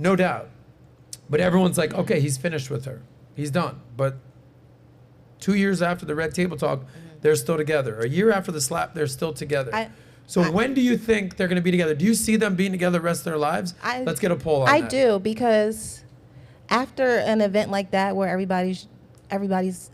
No doubt. But everyone's like, okay, he's finished with her. He's done. But 2 years after the red table talk, they're still together. A year after the slap, they're still together. When do you think they're going to be together? Do you see them being together the rest of their lives? Let's get a poll on that. I do, because after an event like that where everybody's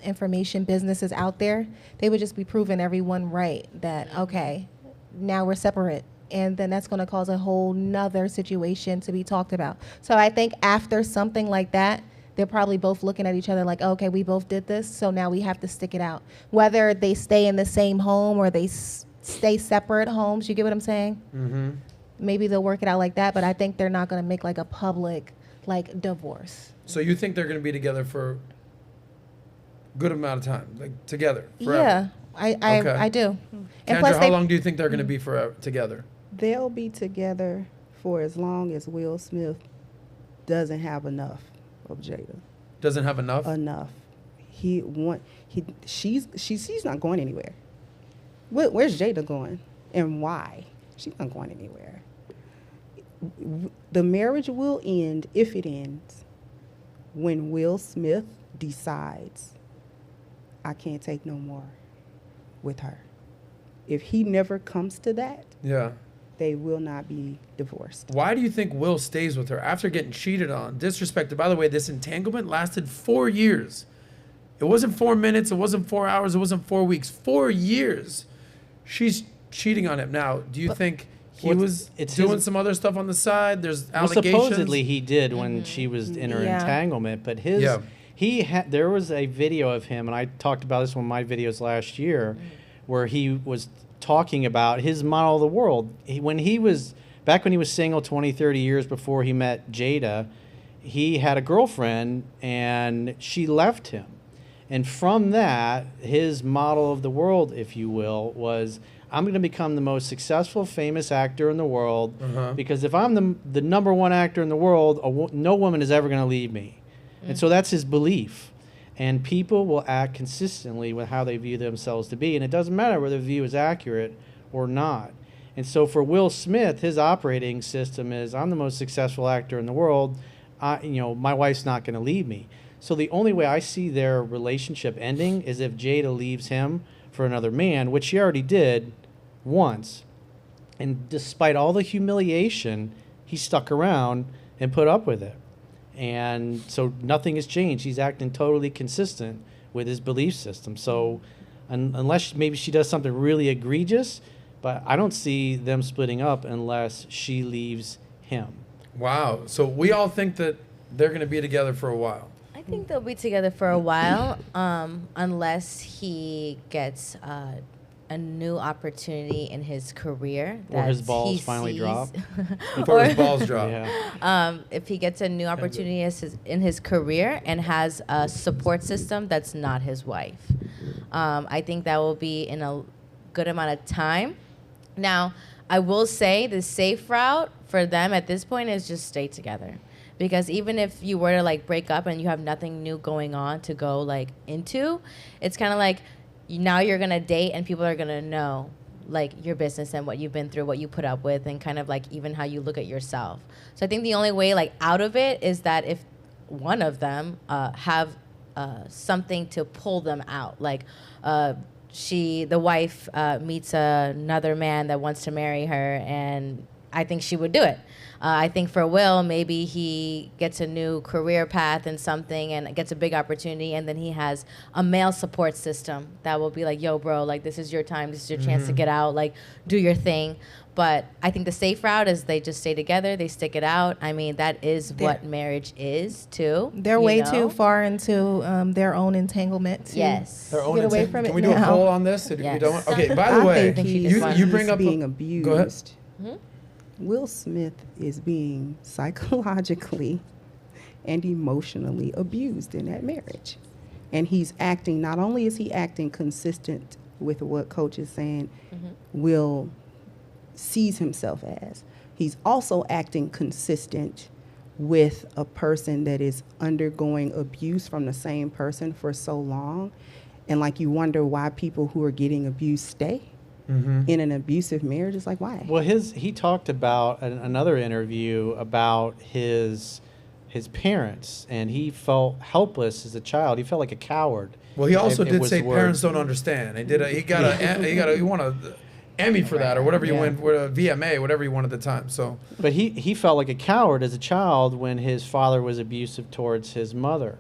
information business is out there, they would just be proving everyone right that, okay, now we're separate. And then that's going to cause a whole nother situation to be talked about. So I think after something like that, they're probably both looking at each other like, okay, we both did this, so now we have to stick it out. Whether they stay in the same home or they stay separate homes, you get what I'm saying? Mm-hmm. Maybe they'll work it out like that, but I think they're not going to make like a public like divorce. So you think they're going to be together for a good amount of time, like together forever? Yeah, I do. And Kendra, how long do you think they're going to be forever together? They'll be together for as long as Will Smith doesn't have enough of Jada. Doesn't have enough? Enough. She's not going anywhere. Where's Jada going, and why? She's not going anywhere. The marriage will end, if it ends, when Will Smith decides, I can't take no more with her. If he never comes to that, they will not be divorced. Why do you think Will stays with her after getting cheated on, disrespected? By the way, this entanglement lasted 4 years. It wasn't 4 minutes. It wasn't 4 hours. It wasn't 4 weeks. 4 years. She's cheating on him now. Do you think he was doing some other stuff on the side? There's allegations. Well, supposedly he did when she was in her entanglement, but there was a video of him, and I talked about this in one of my videos last year, where he was talking about his model of the world. When he was single 20, 30 years before he met Jada, he had a girlfriend and she left him. And from that, his model of the world, if you will, was, I'm going to become the most successful, famous actor in the world, because if I'm the number one actor in the world, no woman is ever going to leave me. And so that's his belief. And people will act consistently with how they view themselves to be. And it doesn't matter whether the view is accurate or not. And so for Will Smith, his operating system is, I'm the most successful actor in the world. My wife's not going to leave me. So the only way I see their relationship ending is if Jada leaves him for another man, which she already did once. And despite all the humiliation, he stuck around and put up with it. And so nothing has changed. He's acting totally consistent with his belief system. So unless maybe she does something really egregious, but I don't see them splitting up unless she leaves him. Wow. So we all think that they're going to be together for a while. I think they'll be together for a while, unless he gets a new opportunity in his career. Or his balls finally drop. Before his balls drop. If he gets a new opportunity in his career and has a support system that's not his wife. I think that will be in a good amount of time. Now, I will say the safe route for them at this point is just stay together. Because even if you were to like break up and you have nothing new going on to go like into, it's kind of like now you're going to date and people are going to know like your business and what you've been through, what you put up with, and kind of like even how you look at yourself. So I think the only way like out of it is that if one of them have something to pull them out. Like the wife meets another man that wants to marry her, and I think she would do it. I think for Will, maybe he gets a new career path in something and gets a big opportunity, and then he has a male support system that will be like, yo, bro, like, this is your time. This is your chance to get out. Like, do your thing. But I think the safe route is they just stay together. They stick it out. I mean, that is what marriage is, too. They're way too far into their own entanglement. Yes. Their own get away from it. Can we do a poll on this? Yes. Okay, by the way, you bring up being abused. Go ahead. Will Smith is being psychologically and emotionally abused in that marriage. And he's acting, not only is he acting consistent with what Coach is saying, Will sees himself as, he's also acting consistent with a person that is undergoing abuse from the same person for so long. And like you wonder why people who are getting abused stay. in an abusive marriage. It's like, why? Well, he talked about another interview about his parents, and he felt helpless as a child. He felt like a coward. Well, he also did was say the word. parents don't understand. He won a Emmy for that, or whatever you win, a VMA, whatever you won at the time. So, but he felt like a coward as a child when his father was abusive towards his mother.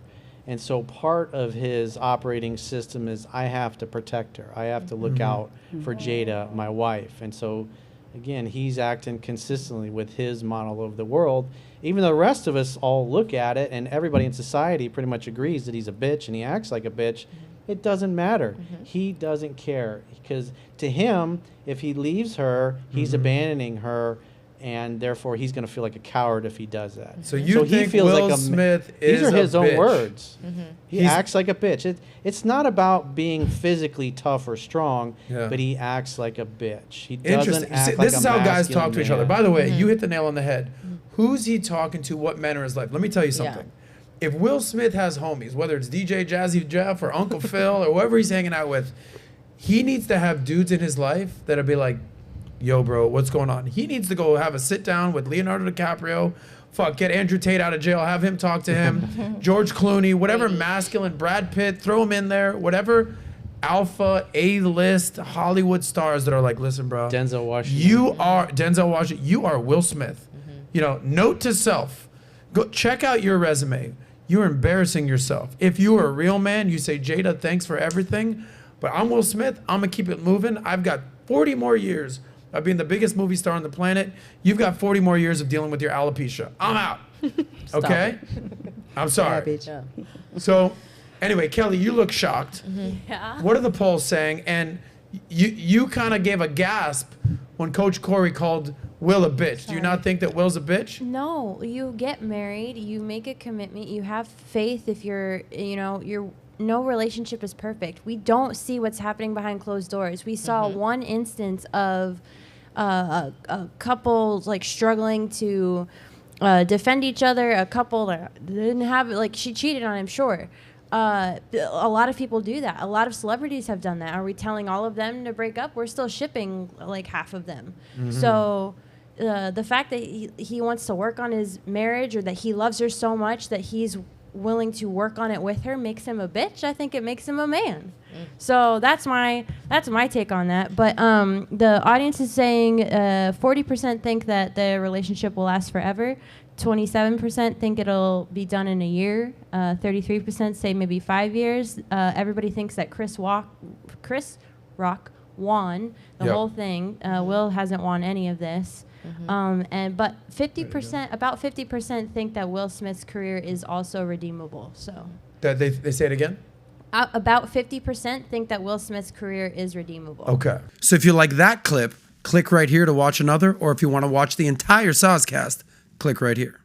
And so part of his operating system is, I have to protect her. I have to look out for Jada, my wife. And so, again, he's acting consistently with his model of the world. Even though the rest of us all look at it, and everybody in society pretty much agrees that he's a bitch and he acts like a bitch, it doesn't matter. He doesn't care. Because to him, if he leaves her, he's abandoning her. And therefore, he's going to feel like a coward if he does that. So he feels Will Smith is These are his own bitch. Words. He acts like a bitch. It's not about being physically tough or strong, but he acts like a bitch. He doesn't act like This is how guys masculine talk to each man. other. By the way, you hit the nail on the head. Who's he talking to? What men are his life? Let me tell you something. If Will Smith has homies, whether it's DJ Jazzy Jeff or Uncle Phil or whoever he's hanging out with, he needs to have dudes in his life that'll be like, yo, bro, what's going on? He needs to go have a sit down with Leonardo DiCaprio. Get Andrew Tate out of jail. Have him talk to him. George Clooney, whatever masculine, Brad Pitt, throw him in there. Whatever alpha, A-list Hollywood stars that are like, listen, bro. Denzel Washington. You are Will Smith. You know, note to self, go check out your resume. You're embarrassing yourself. If you are a real man, you say, Jada, thanks for everything. But I'm Will Smith. I'm going to keep it moving. I've got 40 more years of being the biggest movie star on the planet. You've got 40 more years of dealing with your alopecia. I'm out. Okay? I'm sorry. Yeah. So, anyway, Kelly, you look shocked. Yeah. What are the polls saying? And you kind of gave a gasp when Coach Corey called Will a bitch. Do you not think that Will's a bitch? No, you get married, you make a commitment, you have faith. If you're no relationship is perfect. We don't see what's happening behind closed doors. We saw one instance of a couple like struggling to defend each other. A couple that didn't have like she cheated on him. Sure, a lot of people do that. A lot of celebrities have done that. Are we telling all of them to break up? We're still shipping like half of them. So. The fact that he wants to work on his marriage, or that he loves her so much that he's willing to work on it with her, makes him a bitch. I think it makes him a man. So that's my take on that. But the audience is saying 40% think that the relationship will last forever. 27% think it'll be done in a year. 33% say maybe 5 years. Everybody thinks that Chris Rock won the whole thing. Will hasn't won any of this. But 50%, about 50% think that Will Smith's career is also redeemable. So That they say it again? About 50% think that Will Smith's career is redeemable. Okay. So if you like that clip, click right here to watch another. Or if you want to watch the entire Soscast, click right here.